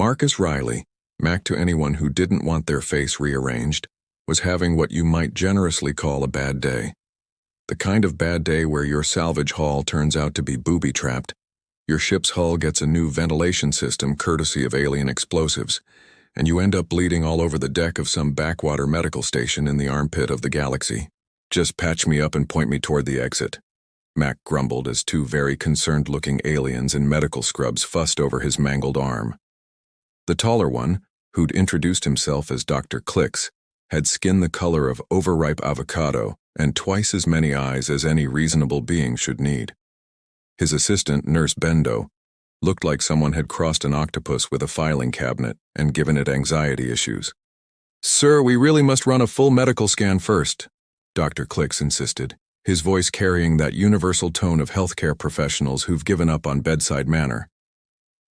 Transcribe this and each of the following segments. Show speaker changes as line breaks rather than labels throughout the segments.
Marcus Riley, Mac to anyone who didn't want their face rearranged, was having what you might generously call a bad day. The kind of bad day where your salvage haul turns out to be booby-trapped, your ship's hull gets a new ventilation system courtesy of alien explosives, and you end up bleeding all over the deck of some backwater medical station in the armpit of the galaxy. Just patch me up and point me toward the exit, Mac grumbled as two very concerned-looking aliens in medical scrubs fussed over his mangled arm. The taller one, who'd introduced himself as Dr. Clicks, had skin the color of overripe avocado and twice as many eyes as any reasonable being should need. His assistant, Nurse Bendo, looked like someone had crossed an octopus with a filing cabinet and given it anxiety issues. "Sir, we really must run a full medical scan first," Dr. Clicks insisted, his voice carrying that universal tone of healthcare professionals who've given up on bedside manner.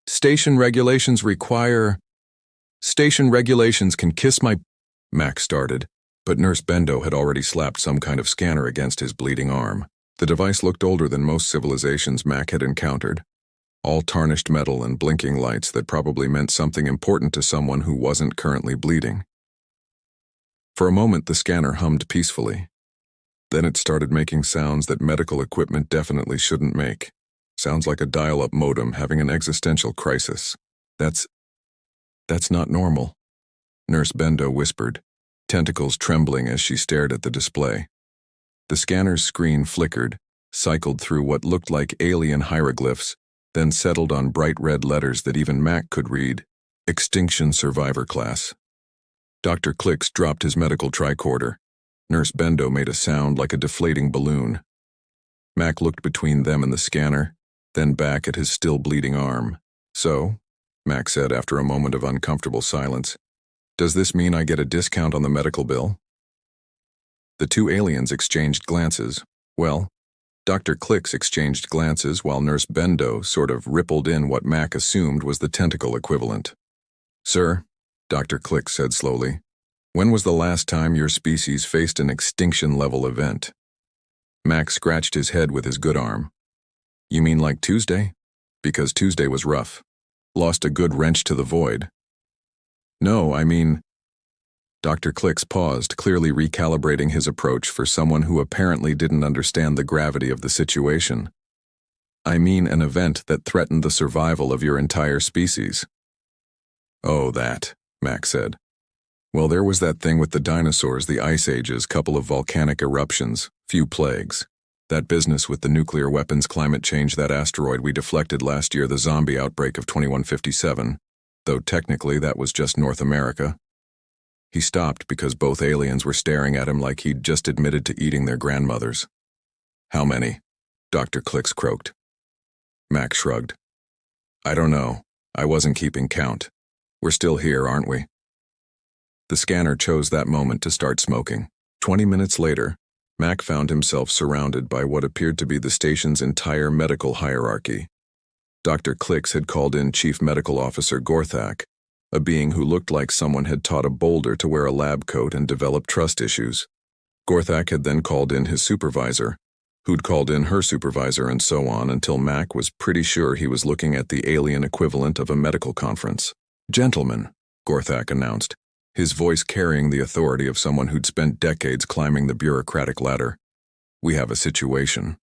Station regulations can kiss my..." Mac started, but Nurse Bendo had already slapped some kind of scanner against his bleeding arm. The device looked older than most civilizations Mac had encountered, all tarnished metal and blinking lights that probably meant something important to someone who wasn't currently bleeding. For a moment, the scanner hummed peacefully. Then it started making sounds that medical equipment definitely shouldn't make. Sounds like a dial-up modem having an existential crisis. That's not normal," Nurse Bendo whispered, tentacles trembling as she stared at the display. The scanner's screen flickered, cycled through what looked like alien hieroglyphs, then settled on bright red letters that even Mac could read. Extinction Survivor Class. Dr. Clicks dropped his medical tricorder. Nurse Bendo made a sound like a deflating balloon. Mac looked between them and the scanner, then back at his still bleeding arm. "So," Mac said after a moment of uncomfortable silence, "does this mean I get a discount on the medical bill?" The two aliens exchanged glances. Well, Dr. Clicks exchanged glances while Nurse Bendo sort of rippled in what Mac assumed was the tentacle equivalent. "Sir," Dr. Clicks said slowly, "when was the last time your species faced an extinction-level event?" Mac scratched his head with his good arm. "You mean like Tuesday? Because Tuesday was rough. Lost a good wrench to the void." "No, I mean..." Dr. Clicks paused, clearly recalibrating his approach for someone who apparently didn't understand the gravity of the situation. "I mean an event that threatened the survival of your entire species." "Oh, that," Mac said. "Well, there was that thing with the dinosaurs, the ice ages, couple of volcanic eruptions, few plagues. That business with the nuclear weapons, climate change, that asteroid we deflected last year, the zombie outbreak of 2157, though technically that was just North America." He stopped because both aliens were staring at him like he'd just admitted to eating their grandmothers. "How many?" Dr. Clicks croaked. Mac shrugged. "I don't know. I wasn't keeping count. We're still here, aren't we?" The scanner chose that moment to start smoking. 20 minutes later, Mac found himself surrounded by what appeared to be the station's entire medical hierarchy. Dr. Clicks had called in Chief Medical Officer Gorthak, a being who looked like someone had taught a boulder to wear a lab coat and develop trust issues. Gorthak had then called in his supervisor, who'd called in her supervisor, and so on until Mac was pretty sure he was looking at the alien equivalent of a medical conference. "Gentlemen," Gorthak announced, his voice carrying the authority of someone who'd spent decades climbing the bureaucratic ladder, "we have a situation."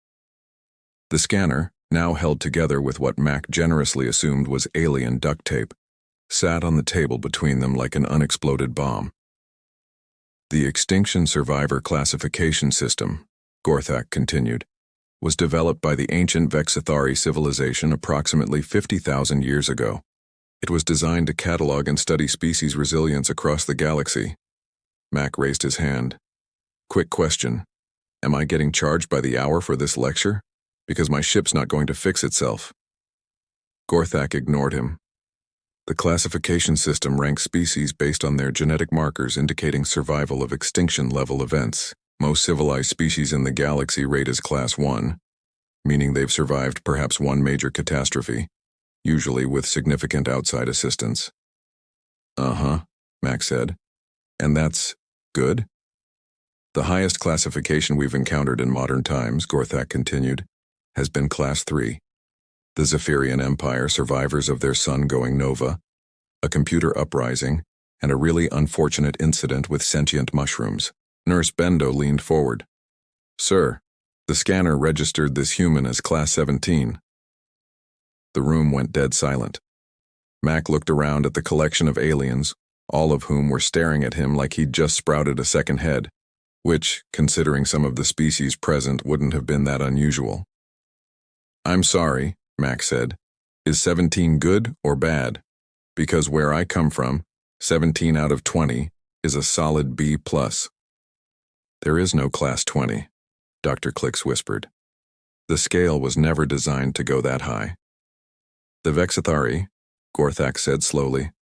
The scanner, now held together with what Mac generously assumed was alien duct tape, sat on the table between them like an unexploded bomb. "The Extinction Survivor Classification System," Gorthak continued, "was developed by the ancient Vexithari civilization approximately 50,000 years ago. It was designed to catalog and study species resilience across the galaxy." Mac raised his hand. "Quick question. Am I getting charged by the hour for this lecture? Because my ship's not going to fix itself." Gorthak ignored him. "The classification system ranks species based on their genetic markers indicating survival of extinction-level events. Most civilized species in the galaxy rate as Class 1, meaning they've survived perhaps one major catastrophe, usually with significant outside assistance." "Uh-huh," Mac said. "And that's good?" "The highest classification we've encountered in modern times," Gorthak continued, "has been Class 3. The Zephyrian Empire, survivors of their sun going nova, a computer uprising, and a really unfortunate incident with sentient mushrooms. Nurse Bendo leaned forward. "Sir, the scanner registered this human as Class 17. The room went dead silent. Mac looked around at the collection of aliens, all of whom were staring at him like he'd just sprouted a second head, which, considering some of the species present, wouldn't have been that unusual. "I'm sorry," Mac said. "Is 17 good or bad? Because where I come from, 17 out of 20 is a solid B+. "There is no Class 20, Dr. Clicks whispered. "The scale was never designed to go that high." "The Vexithari," Gorthak said slowly,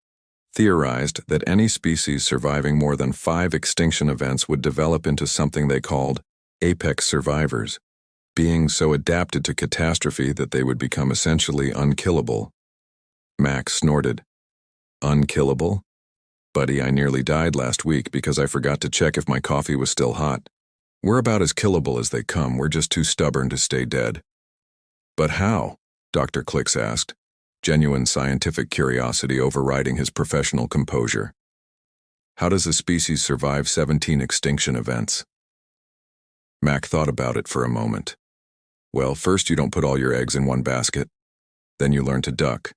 "theorized that any species surviving more than 5 extinction events would develop into something they called apex survivors, beings so adapted to catastrophe that they would become essentially unkillable." Max snorted. "Unkillable? Buddy, I nearly died last week because I forgot to check if my coffee was still hot. We're about as killable as they come, we're just too stubborn to stay dead." "But how?" Dr. Clicks asked, genuine scientific curiosity overriding his professional composure. "How does a species survive 17 extinction events?" Mac thought about it for a moment. "Well, first you don't put all your eggs in one basket. Then you learn to duck.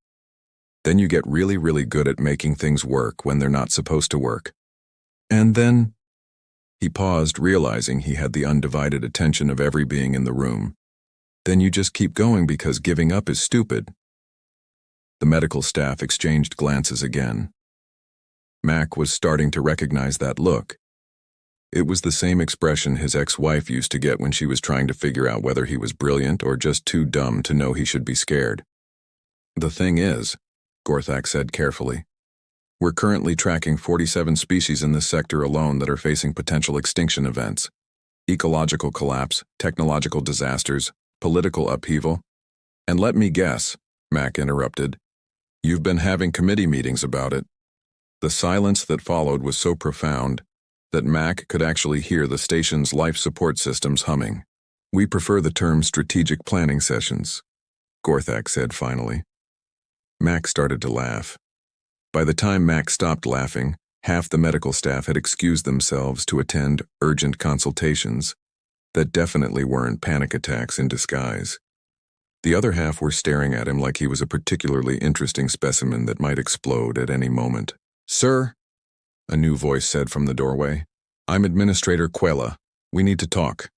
Then you get really, really good at making things work when they're not supposed to work. And then—" He paused, realizing he had the undivided attention of every being in the room. "Then you just keep going because giving up is stupid." The medical staff exchanged glances again. Mac was starting to recognize that look. It was the same expression his ex-wife used to get when she was trying to figure out whether he was brilliant or just too dumb to know he should be scared. "The thing is," Gorthak said carefully, "we're currently tracking 47 species in this sector alone that are facing potential extinction events. Ecological collapse, technological disasters, political upheaval. And let me guess," Mac interrupted, "you've been having committee meetings about it." The silence that followed was so profound that Mac could actually hear the station's life support systems humming. "We prefer the term strategic planning sessions," Gorthak said finally. Mac started to laugh. By the time Mac stopped laughing, half the medical staff had excused themselves to attend urgent consultations that definitely weren't panic attacks in disguise. The other half were staring at him like he was a particularly interesting specimen that might explode at any moment. "Sir," a new voice said from the doorway, "I'm Administrator Quella. We need to talk."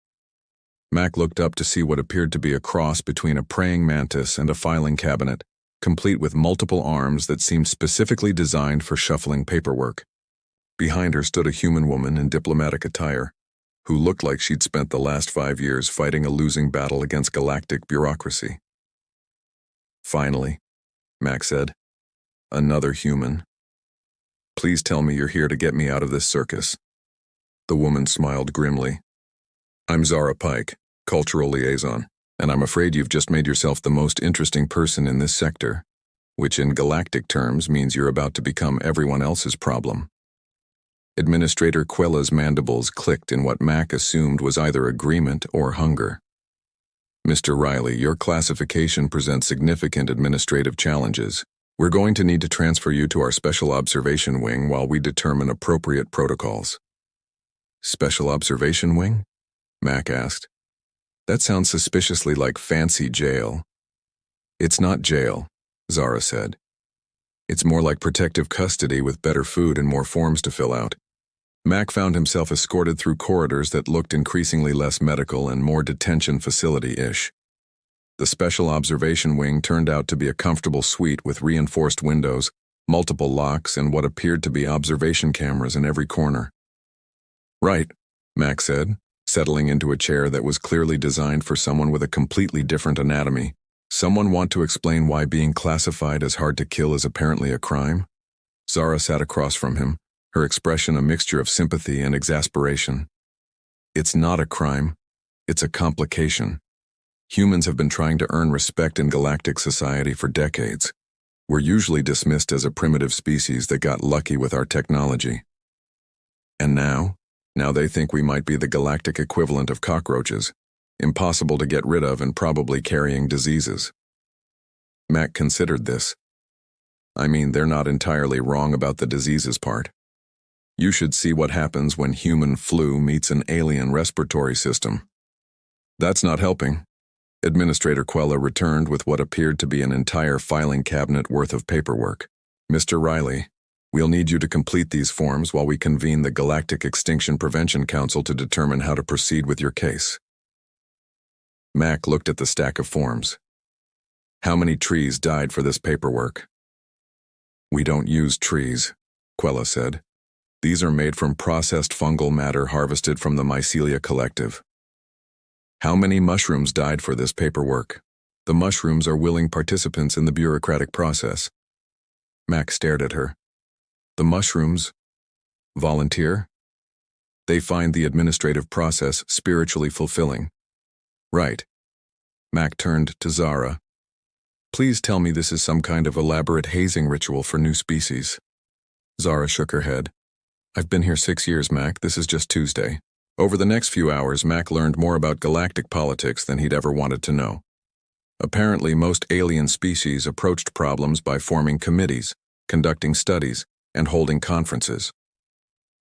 Mac looked up to see what appeared to be a cross between a praying mantis and a filing cabinet, complete with multiple arms that seemed specifically designed for shuffling paperwork. Behind her stood a human woman in diplomatic attire, who looked like she'd spent the last 5 years fighting a losing battle against galactic bureaucracy. "Finally," Mac said. "Another human. Please tell me you're here to get me out of this circus." The woman smiled grimly. "I'm Zara Pike, Cultural Liaison, and I'm afraid you've just made yourself the most interesting person in this sector, which in galactic terms means you're about to become everyone else's problem." Administrator Quella's mandibles clicked in what Mac assumed was either agreement or hunger. "Mr. Riley, your classification presents significant administrative challenges. We're going to need to transfer you to our Special Observation Wing while we determine appropriate protocols." "Special Observation Wing?" Mac asked. "That sounds suspiciously like fancy jail." "It's not jail," Zara said. "It's more like protective custody with better food and more forms to fill out." Mac found himself escorted through corridors that looked increasingly less medical and more detention facility-ish. The Special Observation Wing turned out to be a comfortable suite with reinforced windows, multiple locks, and what appeared to be observation cameras in every corner. "Right," Mac said, settling into a chair that was clearly designed for someone with a completely different anatomy. "Someone want to explain why being classified as hard to kill is apparently a crime?" Zara sat across from him, her expression a mixture of sympathy and exasperation. "It's not a crime. It's a complication. Humans have been trying to earn respect in galactic society for decades. We're usually dismissed as a primitive species that got lucky with our technology. And now they think we might be the galactic equivalent of cockroaches, impossible to get rid of and probably carrying diseases." Mac considered this. I mean, they're not entirely wrong about the diseases part. You should see what happens when human flu meets an alien respiratory system. That's not helping. Administrator Quella returned with what appeared to be an entire filing cabinet worth of paperwork. Mr. Riley, we'll need you to complete these forms while we convene the Galactic Extinction Prevention Council to determine how to proceed with your case. Mac looked at the stack of forms. How many trees died for this paperwork? We don't use trees, Quella said. These are made from processed fungal matter harvested from the Mycelia Collective. How many mushrooms died for this paperwork? The mushrooms are willing participants in the bureaucratic process. Mac stared at her. The mushrooms? Volunteer? They find the administrative process spiritually fulfilling. Right. Mac turned to Zara. Please tell me this is some kind of elaborate hazing ritual for new species. Zara shook her head. I've been here 6 years, Mac. This is just Tuesday. Over the next few hours, Mac learned more about galactic politics than he'd ever wanted to know. Apparently, most alien species approached problems by forming committees, conducting studies, and holding conferences.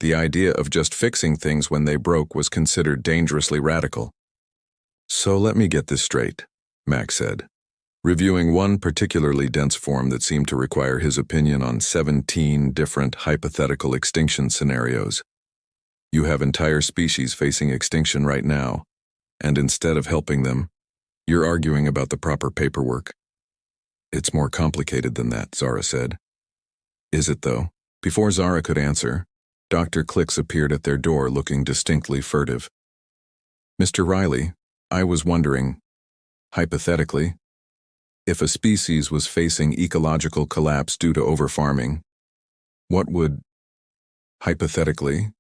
The idea of just fixing things when they broke was considered dangerously radical. So let me get this straight, Mac said, reviewing one particularly dense form that seemed to require his opinion on 17 different hypothetical extinction scenarios. You have entire species facing extinction right now, and instead of helping them, you're arguing about the proper paperwork. It's more complicated than that, Zara said. Is it, though? Before Zara could answer, Dr. Clicks appeared at their door looking distinctly furtive. Mr. Riley, I was wondering, hypothetically, if a species was facing ecological collapse due to overfarming, what would, hypothetically,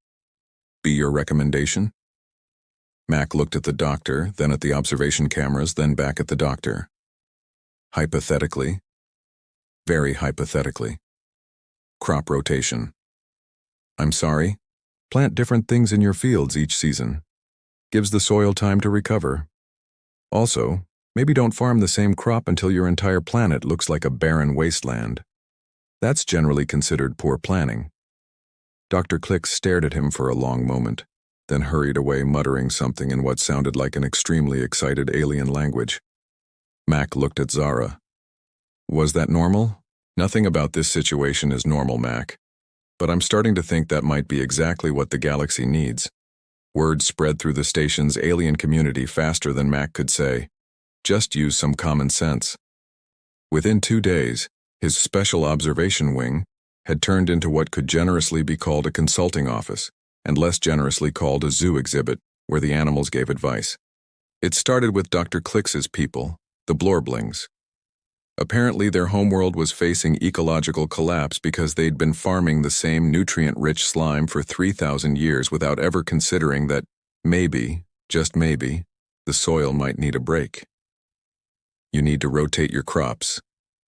be your recommendation? Mac looked at the doctor, then at the observation cameras, then back at the doctor. Hypothetically, very hypothetically. Crop rotation. I'm sorry? Plant different things in your fields each season. Gives the soil time to recover. Also, maybe don't farm the same crop until your entire planet looks like a barren wasteland. That's generally considered poor planning. Dr. Clicks stared at him for a long moment, then hurried away muttering something in what sounded like an extremely excited alien language. Mac looked at Zara. Was that normal? Nothing about this situation is normal, Mac. But I'm starting to think that might be exactly what the galaxy needs. Word spread through the station's alien community faster than Mac could say. Just use some common sense. Within 2 days, his special observation wing had turned into what could generously be called a consulting office, and less generously called a zoo exhibit, where the animals gave advice. It started with Dr. Clicks's people, the Blorblings. Apparently their homeworld was facing ecological collapse because they'd been farming the same nutrient-rich slime for 3,000 years without ever considering that maybe, just maybe, the soil might need a break. You need to rotate your crops,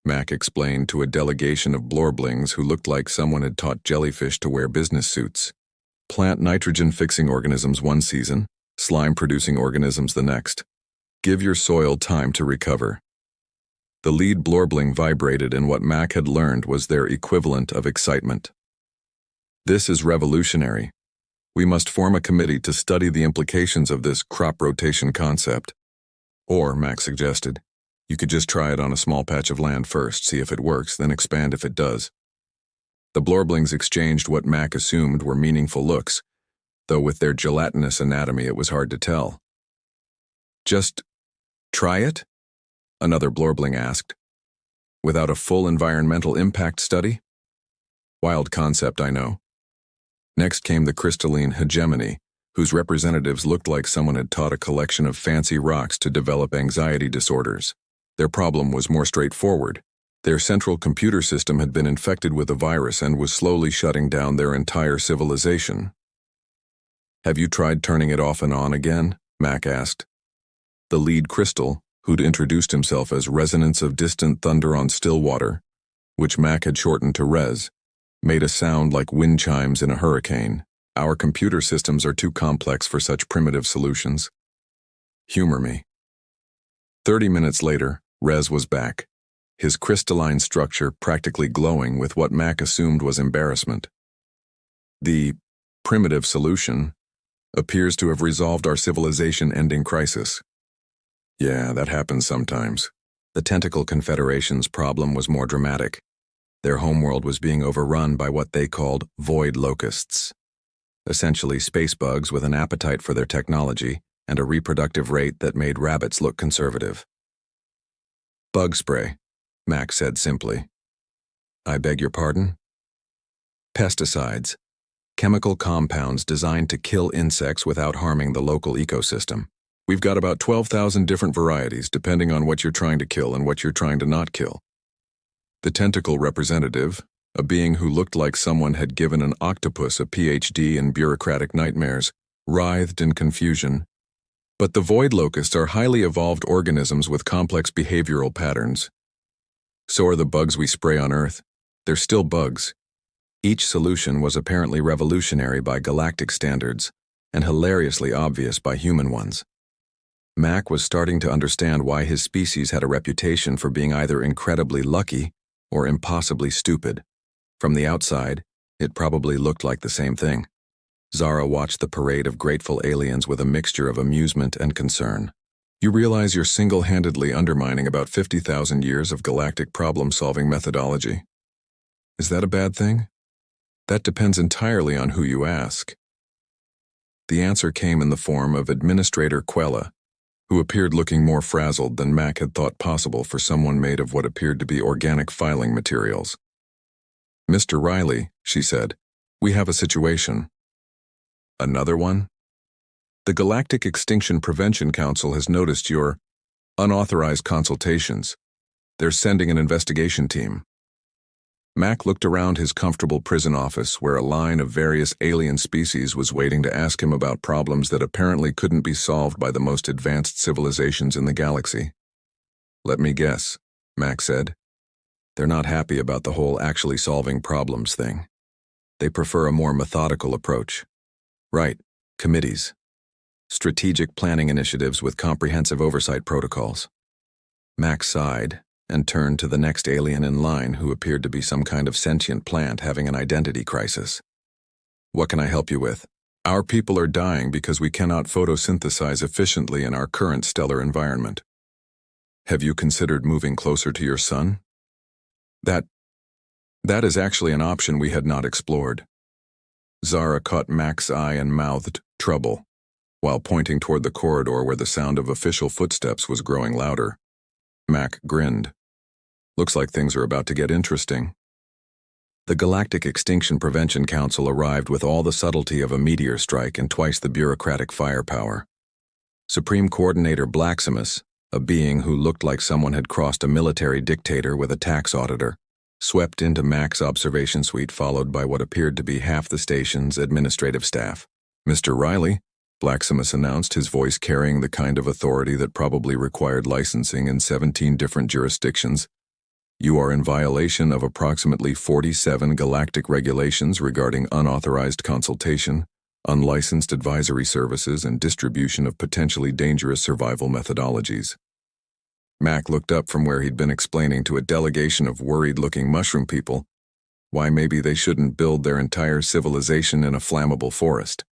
Mac explained to a delegation of Blorblings who looked like someone had taught jellyfish to wear business suits. Plant nitrogen-fixing organisms one season, slime-producing organisms the next. Give your soil time to recover. The lead Blorbling vibrated, and what Mac had learned was their equivalent of excitement. This is revolutionary. We must form a committee to study the implications of this crop rotation concept. Or, Mac suggested, you could just try it on a small patch of land first, see if it works, then expand if it does. The Blorblings exchanged what Mac assumed were meaningful looks, though with their gelatinous anatomy it was hard to tell. Just try it? Another Blorbling asked. Without a full environmental impact study? Wild concept, I know. Next came the crystalline hegemony, whose representatives looked like someone had taught a collection of fancy rocks to develop anxiety disorders. Their problem was more straightforward. Their central computer system had been infected with a virus and was slowly shutting down their entire civilization. Have you tried turning it off and on again? Mac asked. The lead crystal, who'd introduced himself as Resonance of Distant Thunder on Stillwater, which Mac had shortened to Rez, made a sound like wind chimes in a hurricane. Our computer systems are too complex for such primitive solutions. Humor me. 30 minutes later, Rez was back. his crystalline structure practically glowing with what Mac assumed was embarrassment. The primitive solution appears to have resolved our civilization-ending crisis. Yeah, that happens sometimes. The Tentacle Confederation's problem was more dramatic. Their homeworld was being overrun by what they called void locusts, essentially space bugs with an appetite for their technology and a reproductive rate that made rabbits look conservative. Bug spray, Mac said simply. I beg your pardon? Pesticides, chemical compounds designed to kill insects without harming the local ecosystem. We've got about 12,000 different varieties depending on what you're trying to kill and what you're trying to not kill. The tentacle representative, a being who looked like someone had given an octopus a PhD in bureaucratic nightmares, writhed in confusion. But the void locusts are highly evolved organisms with complex behavioral patterns. So are the bugs we spray on Earth. They're still bugs. Each solution was apparently revolutionary by galactic standards and hilariously obvious by human ones. Mac was starting to understand why his species had a reputation for being either incredibly lucky or impossibly stupid. From the outside, it probably looked like the same thing. Zara watched the parade of grateful aliens with a mixture of amusement and concern. You realize you're single-handedly undermining about 50,000 years of galactic problem-solving methodology. Is that a bad thing? That depends entirely on who you ask. The answer came in the form of Administrator Quella, who appeared looking more frazzled than Mac had thought possible for someone made of what appeared to be organic filing materials. Mr. Riley, she said, we have a situation. Another one? The Galactic Extinction Prevention Council has noticed your unauthorized consultations. They're sending an investigation team. Mac looked around his comfortable prison office where a line of various alien species was waiting to ask him about problems that apparently couldn't be solved by the most advanced civilizations in the galaxy. Let me guess, Mac said. They're not happy about the whole actually solving problems thing. They prefer a more methodical approach. Right, committees. Strategic planning initiatives with comprehensive oversight protocols. Mac sighed and turned to the next alien in line who appeared to be some kind of sentient plant having an identity crisis. What can I help you with? Our people are dying because we cannot photosynthesize efficiently in our current stellar environment. Have you considered moving closer to your sun? That is actually an option we had not explored. Zara caught Mac's eye and mouthed trouble, while pointing toward the corridor where the sound of official footsteps was growing louder. Mac grinned. Looks like things are about to get interesting. The Galactic Extinction Prevention Council arrived with all the subtlety of a meteor strike and twice the bureaucratic firepower. Supreme Coordinator Blaximus, a being who looked like someone had crossed a military dictator with a tax auditor, swept into Mac's observation suite followed by what appeared to be half the station's administrative staff. Mr. Riley, Blaximus announced, his voice carrying the kind of authority that probably required licensing in 17 different jurisdictions. You are in violation of approximately 47 galactic regulations regarding unauthorized consultation, unlicensed advisory services, and distribution of potentially dangerous survival methodologies. Mac looked up from where he'd been explaining to a delegation of worried-looking mushroom people why maybe they shouldn't build their entire civilization in a flammable forest.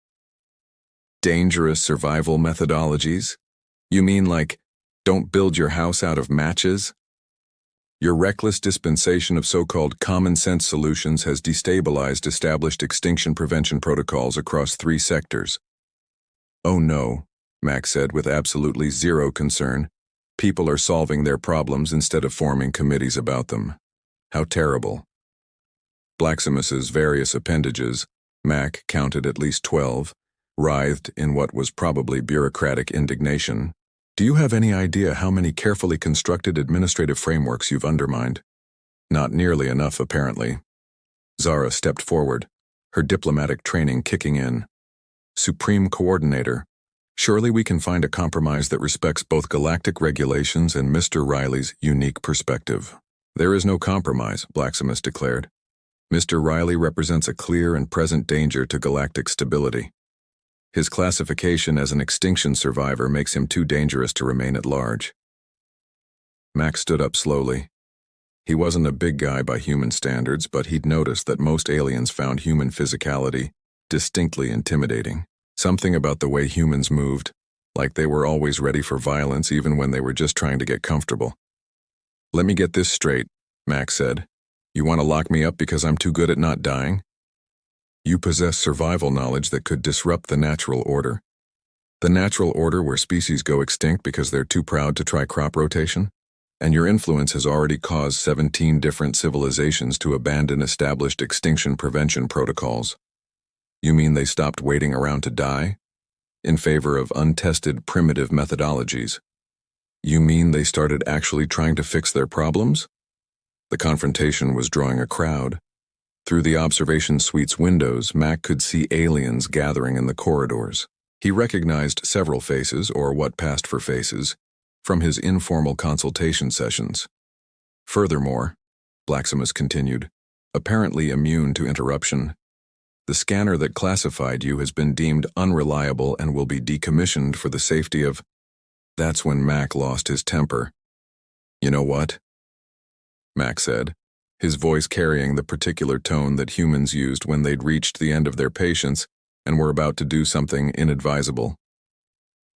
Dangerous survival methodologies? You mean like, don't build your house out of matches? Your reckless dispensation of so-called common-sense solutions has destabilized established extinction prevention protocols across 3 sectors. Oh no, Mac said with absolutely zero concern. People are solving their problems instead of forming committees about them. How terrible. Blaximus's various appendages, Mac counted at least 12, writhed in what was probably bureaucratic indignation. Do you have any idea how many carefully constructed administrative frameworks you've undermined? Not nearly enough, apparently. Zara stepped forward, her diplomatic training kicking in. Supreme Coordinator, surely we can find a compromise that respects both galactic regulations and Mr. Riley's unique perspective. There is no compromise, Blaximus declared. Mr. Riley represents a clear and present danger to galactic stability. His classification as an extinction survivor makes him too dangerous to remain at large. Mac stood up slowly. He wasn't a big guy by human standards, but he'd noticed that most aliens found human physicality distinctly intimidating. Something about the way humans moved, like they were always ready for violence even when they were just trying to get comfortable. "Let me get this straight," Mac said. "You want to lock me up because I'm too good at not dying? You possess survival knowledge that could disrupt the natural order. The natural order where species go extinct because they're too proud to try crop rotation? And your influence has already caused 17 different civilizations to abandon established extinction prevention protocols. You mean they stopped waiting around to die, in favor of untested primitive methodologies? You mean they started actually trying to fix their problems?" The confrontation was drawing a crowd. Through the observation suite's windows, Mac could see aliens gathering in the corridors. He recognized several faces, or what passed for faces, from his informal consultation sessions. Furthermore, Blaximus continued, apparently immune to interruption, the scanner that classified you has been deemed unreliable and will be decommissioned for the safety of... That's when Mac lost his temper. "You know what?" Mac said, his voice carrying the particular tone that humans used when they'd reached the end of their patience and were about to do something inadvisable.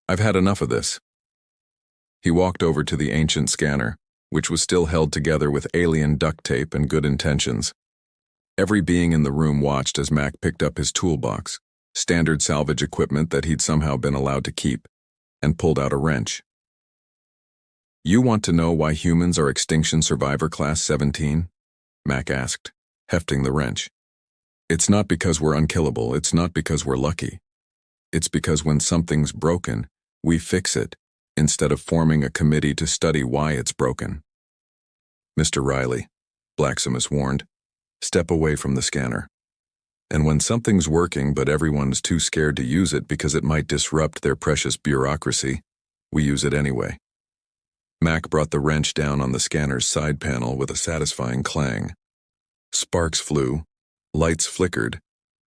"I've had enough of this." He walked over to the ancient scanner, which was still held together with alien duct tape and good intentions. Every being in the room watched as Mac picked up his toolbox, standard salvage equipment that he'd somehow been allowed to keep, and pulled out a wrench. "You want to know why humans are Extinction Survivor Class 17? Mac asked, hefting the wrench. "It's not because we're unkillable, it's not because we're lucky. It's because when something's broken, we fix it, instead of forming a committee to study why it's broken." "Mr. Riley," Blaximus warned, "step away from the scanner. And when something's working but everyone's too scared to use it because it might disrupt their precious bureaucracy, we use it anyway." Mac brought the wrench down on the scanner's side panel with a satisfying clang. Sparks flew, lights flickered,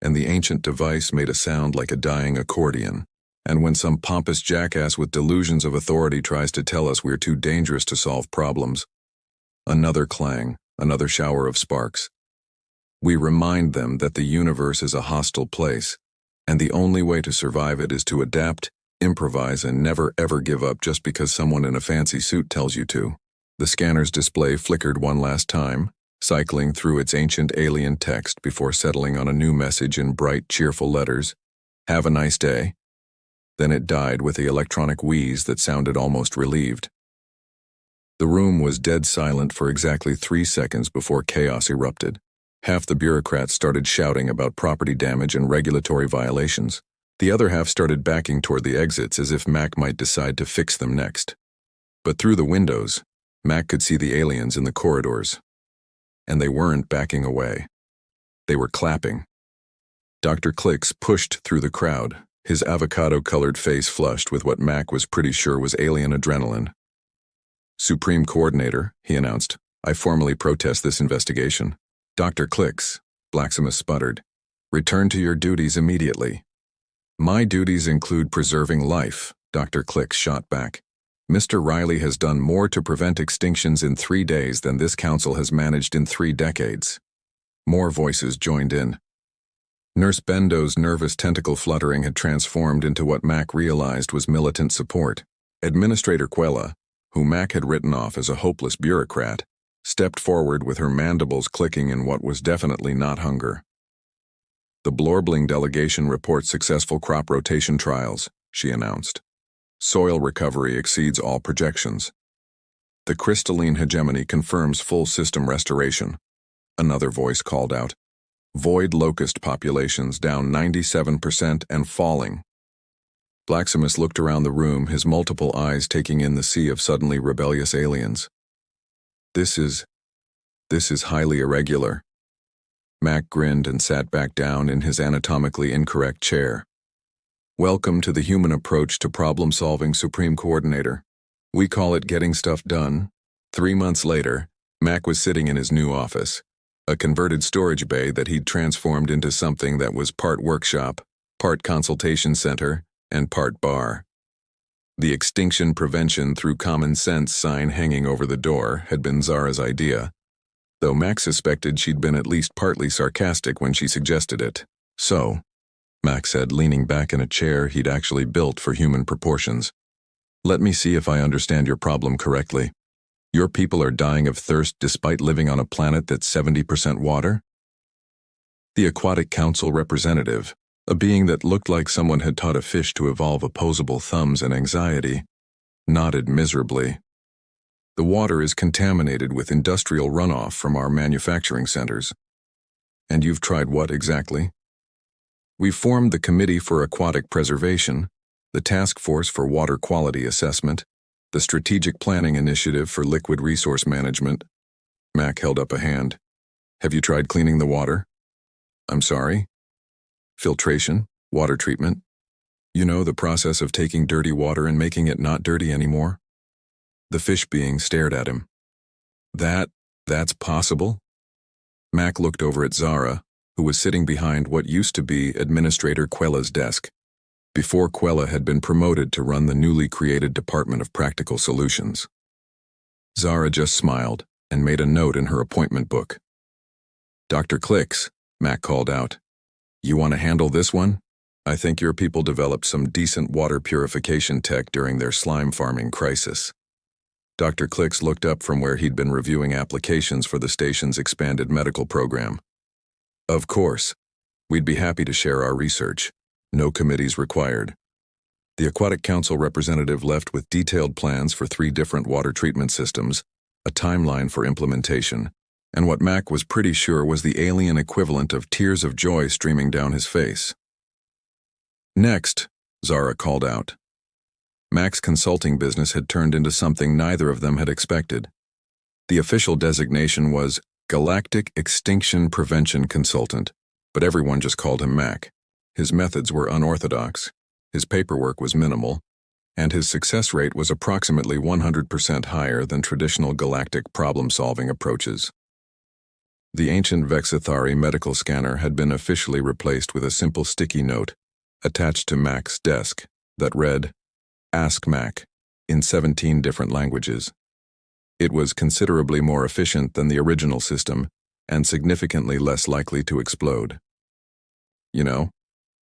and the ancient device made a sound like a dying accordion. And when some pompous jackass with delusions of authority tries to tell us we're too dangerous to solve problems, another clang, another shower of sparks. We remind them that the universe is a hostile place, and the only way to survive it is to adapt, improvise, and never ever give up just because someone in a fancy suit tells you to. The scanner's display flickered one last time, cycling through its ancient alien text before settling on a new message in bright, cheerful letters. "Have a nice day." Then it died with the electronic wheeze that sounded almost relieved. The room was dead silent for exactly 3 seconds before chaos erupted. Half the bureaucrats started shouting about property damage and regulatory violations. The other half started backing toward the exits as if Mac might decide to fix them next. But through the windows, Mac could see the aliens in the corridors. And they weren't backing away. They were clapping. Dr. Clicks pushed through the crowd, his avocado-colored face flushed with what Mac was pretty sure was alien adrenaline. "Supreme Coordinator," he announced, "I formally protest this investigation." "Dr. Clicks," Blaximus sputtered, "return to your duties immediately." "My duties include preserving life," Dr. Clicks shot back. "Mr. Riley has done more to prevent extinctions in 3 days than this council has managed in 3 decades. More voices joined in. Nurse Bendo's nervous tentacle fluttering had transformed into what Mac realized was militant support. Administrator Quella, who Mac had written off as a hopeless bureaucrat, stepped forward with her mandibles clicking in what was definitely not hunger. "The Blorbling delegation reports successful crop rotation trials," she announced. "Soil recovery exceeds all projections. The crystalline hegemony confirms full system restoration." Another voice called out. "Void locust populations down 97% and falling." Blaximus looked around the room, his multiple eyes taking in the sea of suddenly rebellious aliens. This is highly irregular." Mac grinned and sat back down in his anatomically incorrect chair. "Welcome to the human approach to problem-solving, Supreme Coordinator. We call it getting stuff done." 3 months later, Mac was sitting in his new office, a converted storage bay that he'd transformed into something that was part workshop, part consultation center, and part bar. The Extinction Prevention Through Common Sense sign hanging over the door had been Zara's idea, though Mac suspected she'd been at least partly sarcastic when she suggested it. "So," Mac said, leaning back in a chair he'd actually built for human proportions, "let me see if I understand your problem correctly. Your people are dying of thirst despite living on a planet that's 70% water?" The Aquatic Council representative, a being that looked like someone had taught a fish to evolve opposable thumbs and anxiety, nodded miserably. "The water is contaminated with industrial runoff from our manufacturing centers." "And you've tried what exactly?" "We've formed the Committee for Aquatic Preservation, the Task Force for Water Quality Assessment, the Strategic Planning Initiative for Liquid Resource Management." Mac held up a hand. "Have you tried cleaning the water?" "I'm sorry?" "Filtration, water treatment. You know, the process of taking dirty water and making it not dirty anymore." The fish being stared at him. That's possible?" Mac looked over at Zara, who was sitting behind what used to be Administrator Quella's desk, before Quella had been promoted to run the newly created Department of Practical Solutions. Zara just smiled and made a note in her appointment book. "Dr. Clicks," Mac called out, "you want to handle this one? I think your people developed some decent water purification tech during their slime farming crisis." Dr. Clicks looked up from where he'd been reviewing applications for the station's expanded medical program. "Of course. We'd be happy to share our research. No committees required." The Aquatic Council representative left with detailed plans for 3 different water treatment systems, a timeline for implementation, and what Mac was pretty sure was the alien equivalent of tears of joy streaming down his face. "Next," Zara called out. Mac's consulting business had turned into something neither of them had expected. The official designation was Galactic Extinction Prevention Consultant, but everyone just called him Mac. His methods were unorthodox, his paperwork was minimal, and his success rate was approximately 100% higher than traditional galactic problem-solving approaches. The ancient Vexithari medical scanner had been officially replaced with a simple sticky note attached to Mac's desk that read, "Ask Mac," in 17 different languages. It was considerably more efficient than the original system and significantly less likely to explode. "You know,"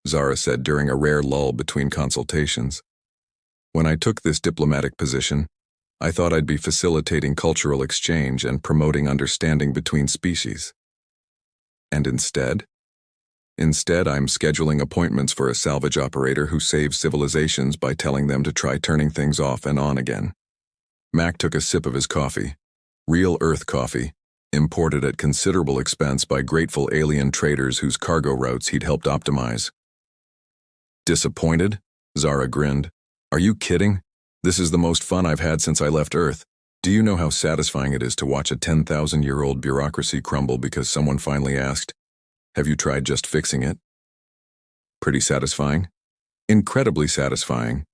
Zara said during a rare lull between consultations, "when I took this diplomatic position, I thought I'd be facilitating cultural exchange and promoting understanding between species. And instead? Instead, I'm scheduling appointments for a salvage operator who saves civilizations by telling them to try turning things off and on again." Mac took a sip of his coffee. Real Earth coffee, imported at considerable expense by grateful alien traders whose cargo routes he'd helped optimize. "Disappointed?" Zara grinned. "Are you kidding? This is the most fun I've had since I left Earth. Do you know how satisfying it is to watch a 10,000-year-old bureaucracy crumble because someone finally asked, 'Have you tried just fixing it?' Pretty satisfying? Incredibly satisfying."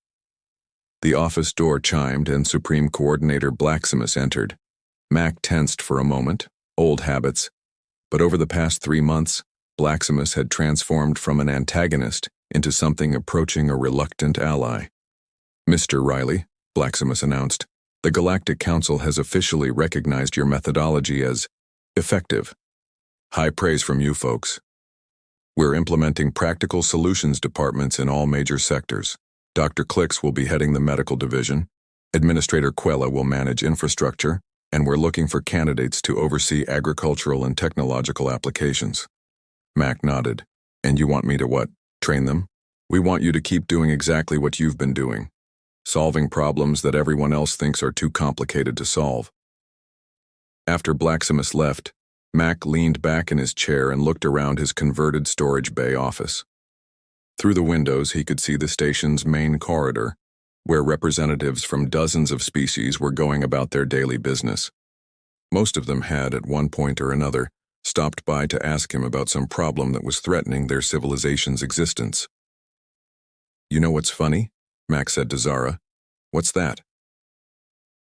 The office door chimed and Supreme Coordinator Blaximus entered. Mac tensed for a moment, old habits, but over the past 3 months, Blaximus had transformed from an antagonist into something approaching a reluctant ally. "Mr. Riley," Blaximus announced, "the Galactic Council has officially recognized your methodology as effective. High praise from you folks. We're implementing practical solutions departments in all major sectors. Dr. Clicks will be heading the medical division, Administrator Quella will manage infrastructure, and we're looking for candidates to oversee agricultural and technological applications." Mac nodded. "And you want me to what? Train them? We want you to keep doing exactly what you've been doing, solving problems that everyone else thinks are too complicated to solve." After Blaximus left, Mac leaned back in his chair and looked around his converted storage bay office. Through the windows, he could see the station's main corridor, where representatives from dozens of species were going about their daily business. Most of them had, at one point or another, stopped by to ask him about some problem that was threatening their civilization's existence. "You know what's funny?" Mac said to Zara. "What's that?"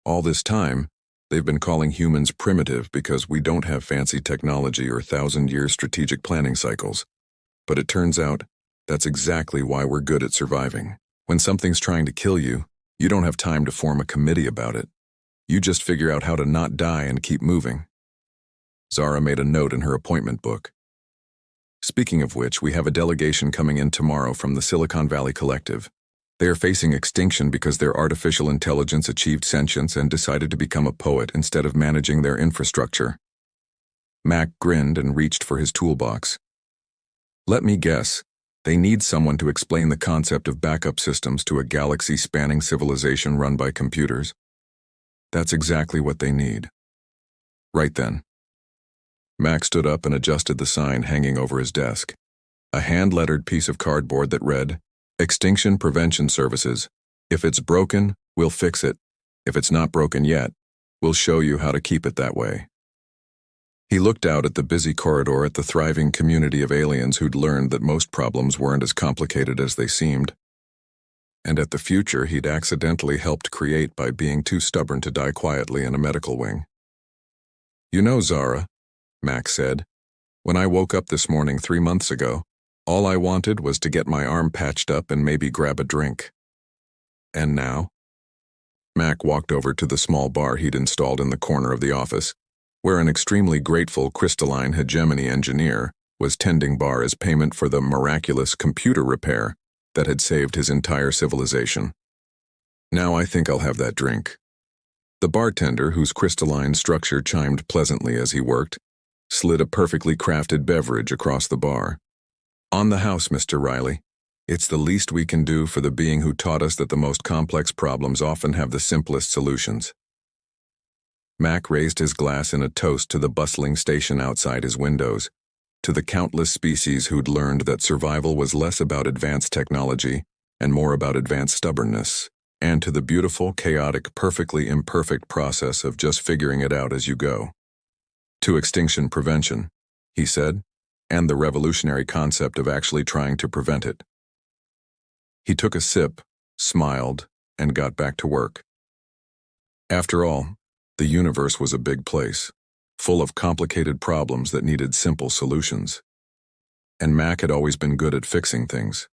"All this time, they've been calling humans primitive because we don't have fancy technology or 1,000-year strategic planning cycles. But it turns out, that's exactly why we're good at surviving. When something's trying to kill you, you don't have time to form a committee about it. You just figure out how to not die and keep moving." Zara made a note in her appointment book. Speaking of which, we have a delegation coming in tomorrow from the Silicon Valley Collective. They are facing extinction because their artificial intelligence achieved sentience and decided to become a poet instead of managing their infrastructure. Mac grinned and reached for his toolbox. Let me guess, they need someone to explain the concept of backup systems to a galaxy-spanning civilization run by computers. That's exactly what they need. Right then. Mac stood up and adjusted the sign hanging over his desk. A hand-lettered piece of cardboard that read, Extinction Prevention Services. If it's broken, we'll fix it. If it's not broken yet, we'll show you how to keep it that way. He looked out at the busy corridor at the thriving community of aliens who'd learned that most problems weren't as complicated as they seemed, and at the future he'd accidentally helped create by being too stubborn to die quietly in a medical wing. You know, Zara, Mac said, when I woke up this morning 3 months ago, all I wanted was to get my arm patched up and maybe grab a drink. And now? Mac walked over to the small bar he'd installed in the corner of the office, where an extremely grateful crystalline hegemony engineer was tending bar as payment for the miraculous computer repair that had saved his entire civilization. Now I think I'll have that drink. The bartender, whose crystalline structure chimed pleasantly as he worked, slid a perfectly crafted beverage across the bar. On the house, Mr. Riley. It's the least we can do for the being who taught us that the most complex problems often have the simplest solutions. Mac raised his glass in a toast to the bustling station outside his windows, to the countless species who'd learned that survival was less about advanced technology and more about advanced stubbornness, and to the beautiful, chaotic, perfectly imperfect process of just figuring it out as you go. To extinction prevention, he said, and the revolutionary concept of actually trying to prevent it. He took a sip, smiled, and got back to work. After all, the universe was a big place, full of complicated problems that needed simple solutions. And Mac had always been good at fixing things.